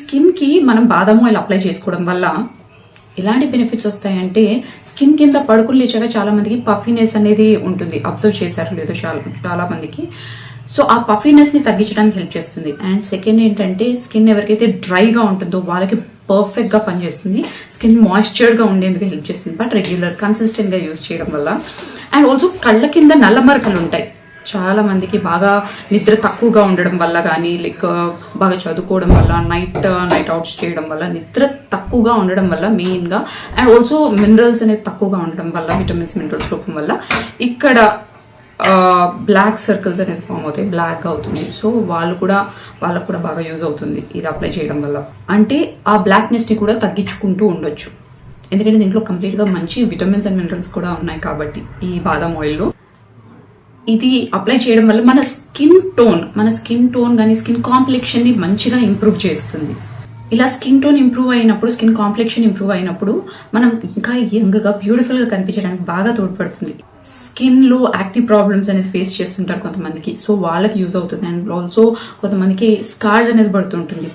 Skin కి మనం బాదం ఆయిల్ అప్లై చేసుకోవడం వల్ల ఎలాంటి బెనిఫిట్స్ వస్తాయంటే స్కిన్ కింద పడుకుని లేచాక చాలా మందికి పఫీనెస్ అనేది ఉంటుంది. అబ్జర్వ్ చేశారు లేదో చాలా మందికి. సో ఆ పఫీనెస్ ని తగ్గించడానికి హెల్ప్ చేస్తుంది. అండ్ సెకండ్ ఏంటంటే స్కిన్ ఎవరికైతే డ్రైగా ఉంటుందో వాళ్ళకి పర్ఫెక్ట్ గా పనిచేస్తుంది. స్కిన్ మాయిశ్చర్డ్ గా ఉండేందుకు హెల్ప్ చేస్తుంది. బట్ రెగ్యులర్ కన్సిస్టెంట్ గా యూజ్ చేయడం వల్ల. అండ్ ఆల్సో కళ్ళ కింద నల్ల మరకలు ఉంటాయి చాలా మందికి, బాగా నిద్ర తక్కువగా ఉండడం వల్ల కానీ, లైక్ బాగా చదువుకోవడం వల్ల, నైట్ అవుట్స్ చేయడం వల్ల, నిద్ర తక్కువగా ఉండడం వల్ల మెయిన్ గా, అండ్ ఆల్సో మినరల్స్ అనేది తక్కువగా ఉండడం వల్ల, విటమిన్స్ మినరల్స్ లోపం వల్ల ఇక్కడ బ్లాక్ సర్కిల్స్ అనేది ఫామ్ అవుతాయి, బ్లాక్ అవుతుంది. సో వాళ్ళకు కూడా బాగా యూజ్ అవుతుంది ఇది అప్లై చేయడం వల్ల. అంటే ఆ బ్లాక్నెస్ ని కూడా తగ్గించుకుంటూ ఉండొచ్చు, ఎందుకంటే దీంట్లో కంప్లీట్ గా మంచి విటమిన్స్ అండ్ మినరల్స్ కూడా ఉన్నాయి కాబట్టి ఈ బాదం ఆయిల్ లో. ఇది అప్లై చేయడం వల్ల మన స్కిన్ టోన్ కానీ స్కిన్ కాంప్లెక్షన్ ని మంచిగా ఇంప్రూవ్ చేస్తుంది. ఇలా స్కిన్ టోన్ ఇంప్రూవ్ అయినప్పుడు, స్కిన్ కాంప్లెక్షన్ ఇంప్రూవ్ అయినప్పుడు మనం ఇంకా యంగ్ గా బ్యూటిఫుల్ గా కనిపించడానికి బాగా తోడ్పడుతుంది. స్కిన్ లో యాక్టివ్ ప్రాబ్లమ్స్ అనేది ఫేస్ చేస్తుంటారు కొంతమందికి, సో వాళ్ళకి యూజ్ అవుతుంది. అండ్ ఆల్సో కొంతమందికి స్కార్స్ అనేది పడుతుంటుంది,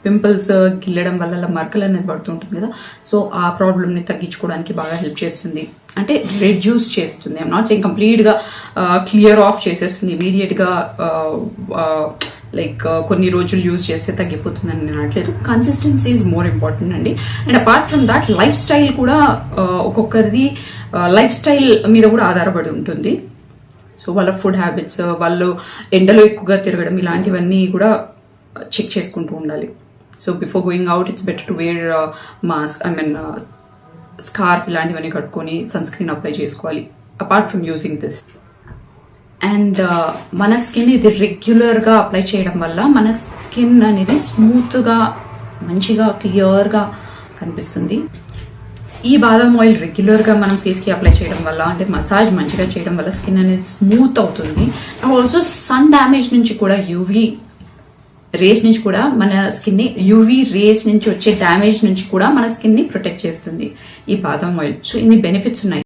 పింపుల్స్ గిల్లడం వల్ల మరకలు అనేది పడుతుంటుంది కదా. సో ఆ ప్రాబ్లమ్ ని తగ్గించుకోవడానికి బాగా హెల్ప్ చేస్తుంది. అంటే రెడ్యూస్ చేస్తుంది. ఐఎమ్ నాట్ సేయింగ్ కంప్లీట్ గా క్లియర్ ఆఫ్ చేసేస్తుంది ఇమీడియట్ గా, లైక్ కొన్ని రోజులు యూజ్ చేస్తే తగ్గిపోతుందని నేను అనట్లేదు. కన్సిస్టెన్సీ ఈజ్ మోర్ ఇంపార్టెంట్ అండి. And apart from that life style కూడా ఒక్కొక్కరిది లైఫ్ స్టైల్ మీద కూడా ఆధారపడి ఉంటుంది. సో వాళ్ళ ఫుడ్ హ్యాబిట్స్, వాళ్ళు ఎండలో ఎక్కువగా తిరగడం, ఇలాంటివన్నీ కూడా చెక్ చేసుకుంటూ ఉండాలి. So before going out it's better to wear mask, scarf ఇలాంటివన్నీ కట్టుకొని సన్ స్క్రీన్ అప్లై చేసుకోవాలి apart from using this. And మన స్కిన్ ఇది రెగ్యులర్ గా అప్లై చేయడం వల్ల మన స్కిన్ అనేది స్మూత్ గా, మంచిగా, క్లియర్ గా కనిపిస్తుంది. ఈ బాదం ఆయిల్ రెగ్యులర్ గా మనం ఫేస్ కి అప్లై చేయడం వల్ల, అంటే మసాజ్ మంచిగా చేయడం వల్ల స్కిన్ అనేది స్మూత్ అవుతుంది. అండ్ ఆల్సో సన్ డ్యామేజ్ నుంచి కూడా, యూవీ రేస్ నుంచి కూడా మన స్కిన్ ని, యూవీ రేస్ నుంచి వచ్చే డ్యామేజ్ నుంచి కూడా మన స్కిన్ ని ప్రొటెక్ట్ చేస్తుంది ఈ బాదం ఆయిల్. సో ఇన్ని బెనిఫిట్స్ ఉన్నాయి.